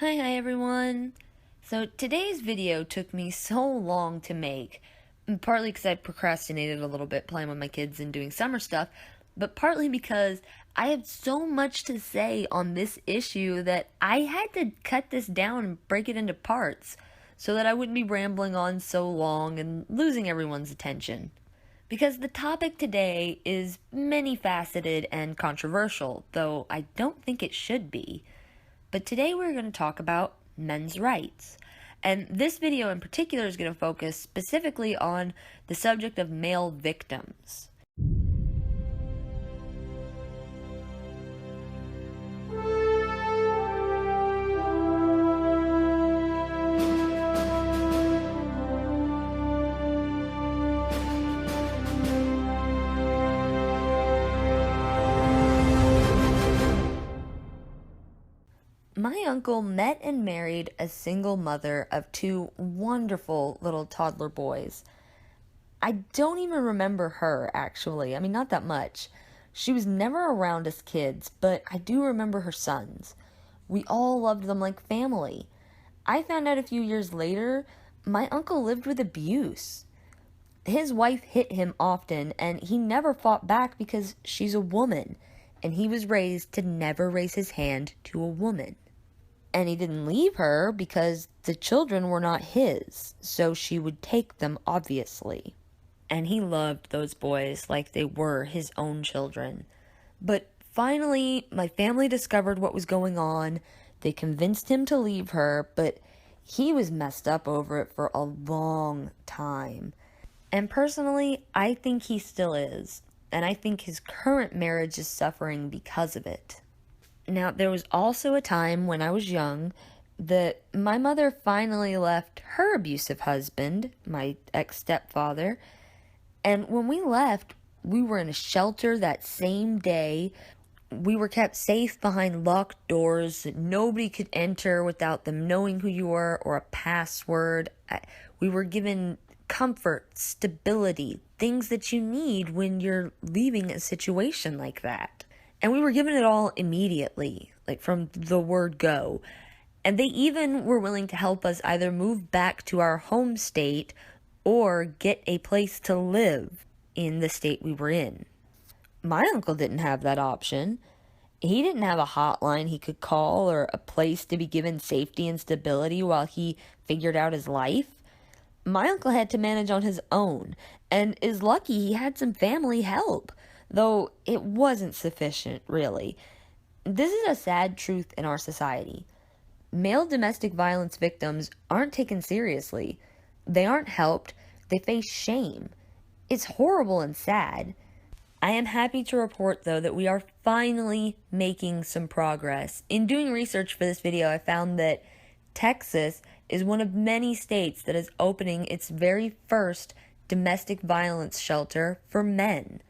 Hi everyone! So today's video took me so long to make, partly because I procrastinated a little bit playing with my kids and doing summer stuff, but partly because I have so much to say on this issue that I had to cut this down and break it into parts so that I wouldn't be rambling on so long and losing everyone's attention. Because the topic today is many-faceted and controversial, though I don't think it should be. But today we're going to talk about men's rights. And this video in particular is going to focus specifically on the subject of male victims. My uncle met and married a single mother of two wonderful little toddler boys. I don't even remember her, actually. I mean, not that much. She was never around us kids, but I do remember her sons. We all loved them like family. I found out a few years later, my uncle lived with abuse. His wife hit him often, and he never fought back because she's a woman, and he was raised to never raise his hand to a woman. And he didn't leave her because the children were not his, so she would take them, obviously. And he loved those boys like they were his own children. But finally, my family discovered what was going on. They convinced him to leave her, but he was messed up over it for a long time. And personally, I think he still is. And I think his current marriage is suffering because of it. Now, there was also a time when I was young that my mother finally left her abusive husband, my ex-stepfather, and when we left, we were in a shelter that same day. We were kept safe behind locked doors that nobody could enter without them knowing who you were or a password. We were given comfort, stability, things that you need when you're leaving a situation like that. And we were given it all immediately, like from the word go. And they even were willing to help us either move back to our home state or get a place to live in the state we were in. My uncle didn't have that option. He didn't have a hotline he could call or a place to be given safety and stability while he figured out his life. My uncle had to manage on his own, and is lucky he had some family help, though it wasn't sufficient, really. This is a sad truth in our society. Male domestic violence victims aren't taken seriously. They aren't helped. They face shame. It's horrible and sad. I am happy to report, though, that we are finally making some progress. In doing research for this video, I found that Texas is one of many states that is opening its very first domestic violence shelter for men.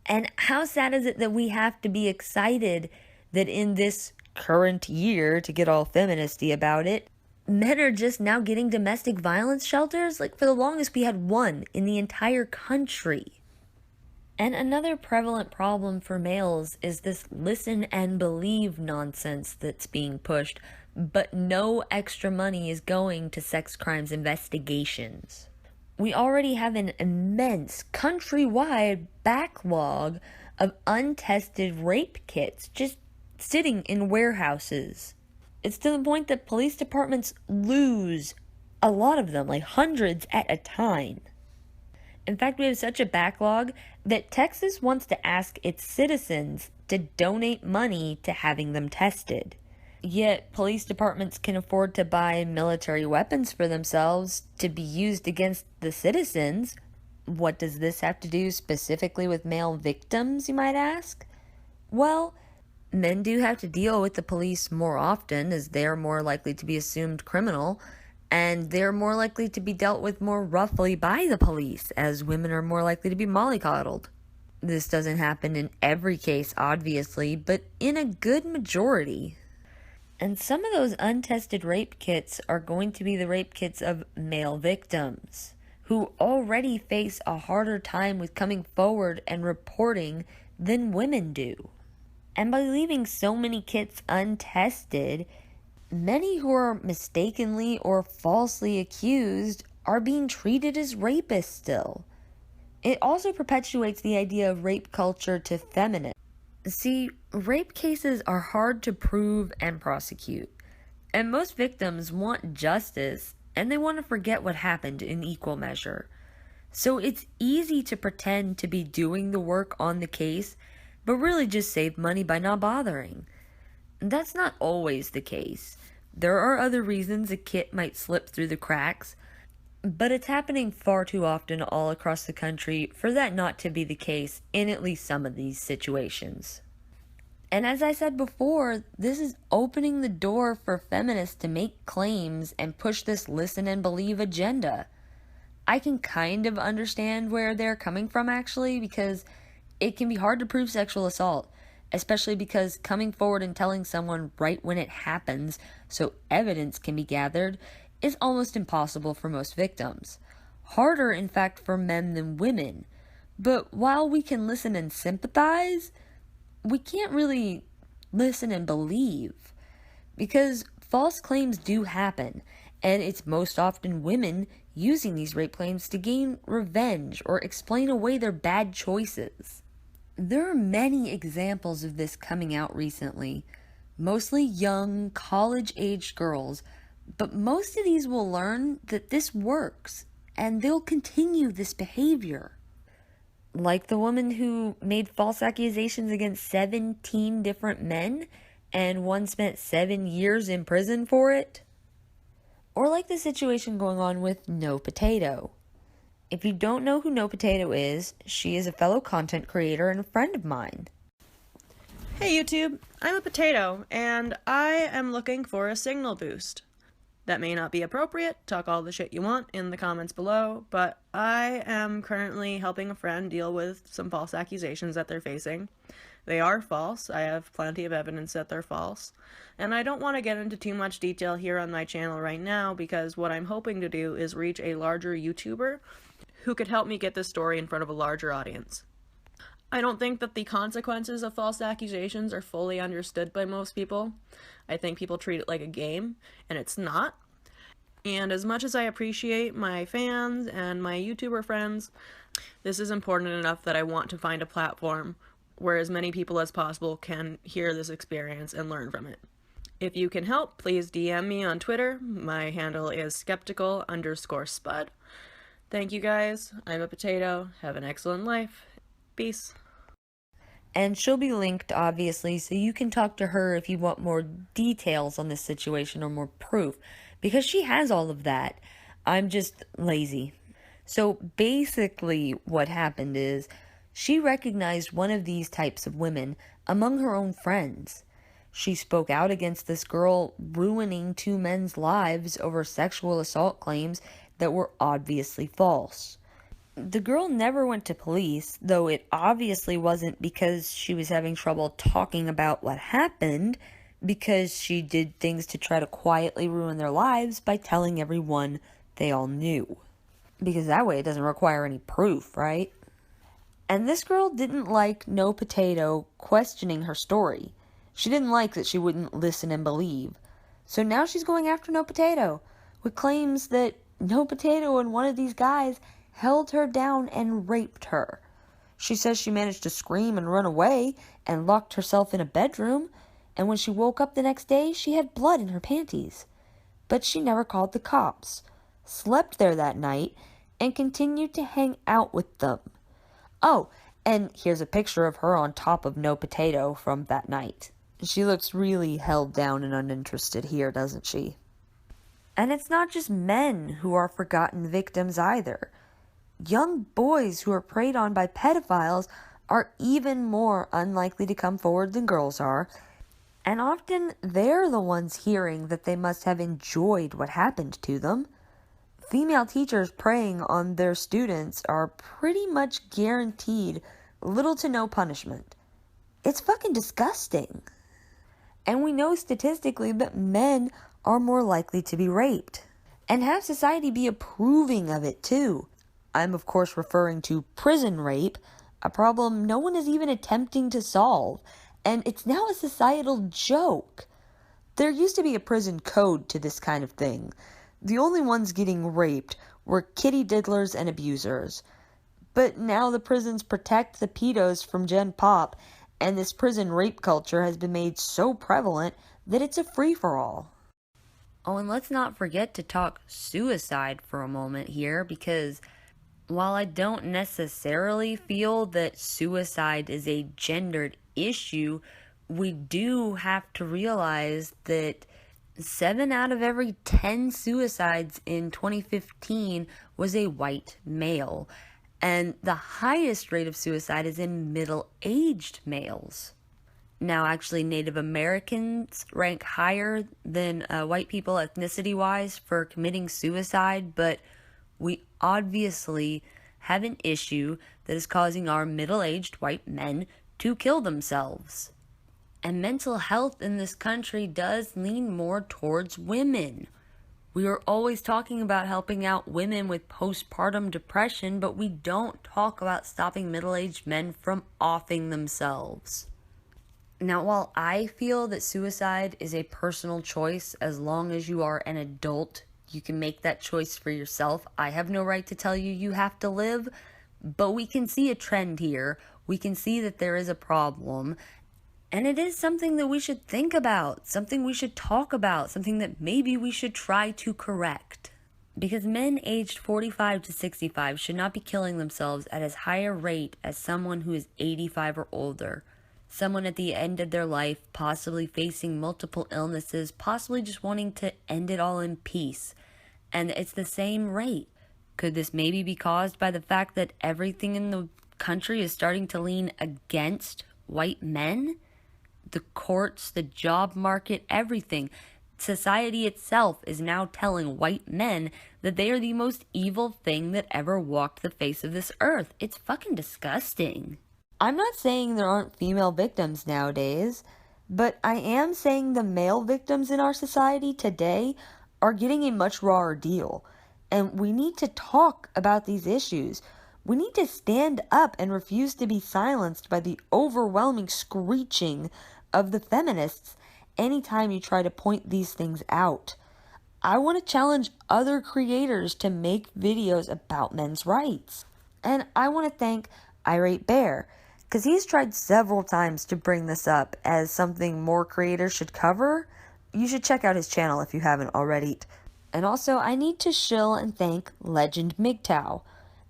And how sad is it that we have to be excited that in this current year, to get all feministy about it, men are just now getting domestic violence shelters? Like, for the longest, we had one in the entire country. And another prevalent problem for males is this listen and believe nonsense that's being pushed, but no extra money is going to sex crimes investigations. We already have an immense countrywide backlog of untested rape kits just sitting in warehouses. It's to the point that police departments lose a lot of them, like hundreds at a time. In fact, we have such a backlog that Texas wants to ask its citizens to donate money to having them tested. Yet, police departments can afford to buy military weapons for themselves to be used against the citizens. What does this have to do specifically with male victims, you might ask? Well, men do have to deal with the police more often, as they are more likely to be assumed criminal, and they're more likely to be dealt with more roughly by the police, as women are more likely to be mollycoddled. This doesn't happen in every case, obviously, but in a good majority. And some of those untested rape kits are going to be the rape kits of male victims, who already face a harder time with coming forward and reporting than women do. And by leaving so many kits untested, Many who are mistakenly or falsely accused are being treated as rapists still. It also perpetuates the idea of rape culture to feminists. See, rape cases are hard to prove and prosecute, and most victims want justice and they want to forget what happened in equal measure. So it's easy to pretend to be doing the work on the case, but really just save money by not bothering. That's not always the case. There are other reasons a kit might slip through the cracks, but it's happening far too often all across the country for that not to be the case in at least some of these situations. And as I said before, this is opening the door for feminists to make claims and push this listen and believe agenda. I can kind of understand where they're coming from actually, because it can be hard to prove sexual assault, especially because coming forward and telling someone right when it happens so evidence can be gathered is almost impossible for most victims. Harder, in fact, for men than women. But while we can listen and sympathize, we can't really listen and believe. Because false claims do happen, and it's most often women using these rape claims to gain revenge or explain away their bad choices. There are many examples of this coming out recently, mostly young, college-aged girls, but most of these will learn that this works, and they'll continue this behavior. Like the woman who made false accusations against 17 different men, and one spent 7 years in prison for it. Or like the situation going on with Mgtow. If you don't know who Mgtow is, she is a fellow content creator and a friend of mine. Hey YouTube, I'm a potato, and I am looking for a signal boost. That may not be appropriate, talk all the shit you want in the comments below, but I am currently helping a friend deal with some false accusations that they're facing. They are false, I have plenty of evidence that they're false, and I don't want to get into too much detail here on my channel right now because what I'm hoping to do is reach a larger YouTuber who could help me get this story in front of a larger audience. I don't think that the consequences of false accusations are fully understood by most people. I think people treat it like a game, and it's not. And as much as I appreciate my fans and my YouTuber friends, this is important enough that I want to find a platform where as many people as possible can hear this experience and learn from it. If you can help, please DM me on Twitter. My handle is skeptical_spud. Thank you guys. I'm a potato. Have an excellent life. Peace. And she'll be linked, obviously, so you can talk to her if you want more details on this situation or more proof, because she has all of that. I'm just lazy. So basically what happened is she recognized one of these types of women among her own friends. She spoke out against this girl ruining 2 men's lives over sexual assault claims that were obviously false. The girl never went to police, though it obviously wasn't because she was having trouble talking about what happened, because she did things to try to quietly ruin their lives by telling everyone they all knew. Because that way it doesn't require any proof, right? And this girl didn't like Mgtow questioning her story. She didn't like that she wouldn't listen and believe. So now she's going after Mgtow with claims that Mgtow and one of these guys held her down and raped her. She says she managed to scream and run away and locked herself in a bedroom, and when she woke up the next day, she had blood in her panties. But she never called the cops, slept there that night, and continued to hang out with them. Oh, and here's a picture of her on top of Mgtow from that night. She looks really held down and uninterested here, doesn't she? And it's not just men who are forgotten victims either. Young boys who are preyed on by pedophiles are even more unlikely to come forward than girls are, and often they're the ones hearing that they must have enjoyed what happened to them. Female teachers preying on their students are pretty much guaranteed little to no punishment. It's fucking disgusting. And we know statistically that men are more likely to be raped, and have society be approving of it too. I'm of course referring to prison rape, a problem no one is even attempting to solve, and it's now a societal joke. There used to be a prison code to this kind of thing. The only ones getting raped were kitty diddlers and abusers. But now the prisons protect the pedos from Gen Pop, and this prison rape culture has been made so prevalent that it's a free-for-all. Oh, and let's not forget to talk suicide for a moment here, because while I don't necessarily feel that suicide is a gendered issue, we do have to realize that 7 out of every 10 suicides in 2015 was a white male. And the highest rate of suicide is in middle-aged males. Now, actually, Native Americans rank higher than white people ethnicity-wise for committing suicide, but we obviously have an issue that is causing our middle-aged white men to kill themselves. And mental health in this country does lean more towards women. We are always talking about helping out women with postpartum depression, but we don't talk about stopping middle-aged men from offing themselves. Now, while I feel that suicide is a personal choice, as long as you are an adult, you can make that choice for yourself. I have no right to tell you you have to live, but we can see a trend here. We can see that there is a problem, and it is something that we should think about, something we should talk about, something that maybe we should try to correct. Because men aged 45 to 65 should not be killing themselves at as high a rate as someone who is 85 or older. Someone at the end of their life, possibly facing multiple illnesses, possibly just wanting to end it all in peace. And it's the same rate. Could this maybe be caused by the fact that everything in the country is starting to lean against white men? The courts, the job market, everything. Society itself is now telling white men that they are the most evil thing that ever walked the face of this earth. It's fucking disgusting. I'm not saying there aren't female victims nowadays, but I am saying the male victims in our society today are getting a much rawer deal. And we need to talk about these issues. We need to stand up and refuse to be silenced by the overwhelming screeching of the feminists anytime you try to point these things out. I want to challenge other creators to make videos about men's rights. And I want to thank Irate Bear, because he's tried several times to bring this up as something more creators should cover. You should check out his channel if you haven't already. And also, I need to shill and thank Legend Mgtow.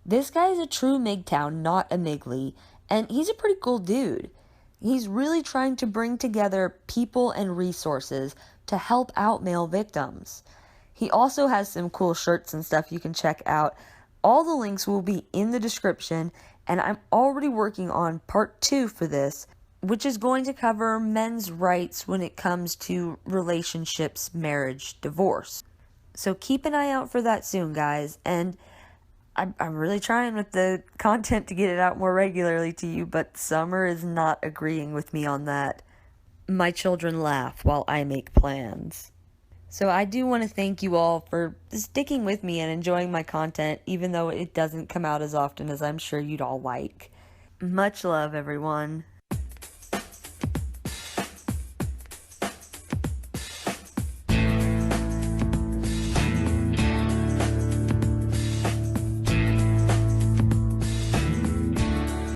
This guy is a true Mgtow, not a Miggly, and he's a pretty cool dude. He's really trying to bring together people and resources to help out male victims. He also has some cool shirts and stuff you can check out. All the links will be in the description, and I'm already working on part 2 for this, which is going to cover men's rights when it comes to relationships, marriage, divorce. So keep an eye out for that soon, guys, and I'm really trying with the content to get it out more regularly to you, but Summer is not agreeing with me on that. My children laugh while I make plans. So I do want to thank you all for sticking with me and enjoying my content, even though it doesn't come out as often as I'm sure you'd all like. Much love, everyone.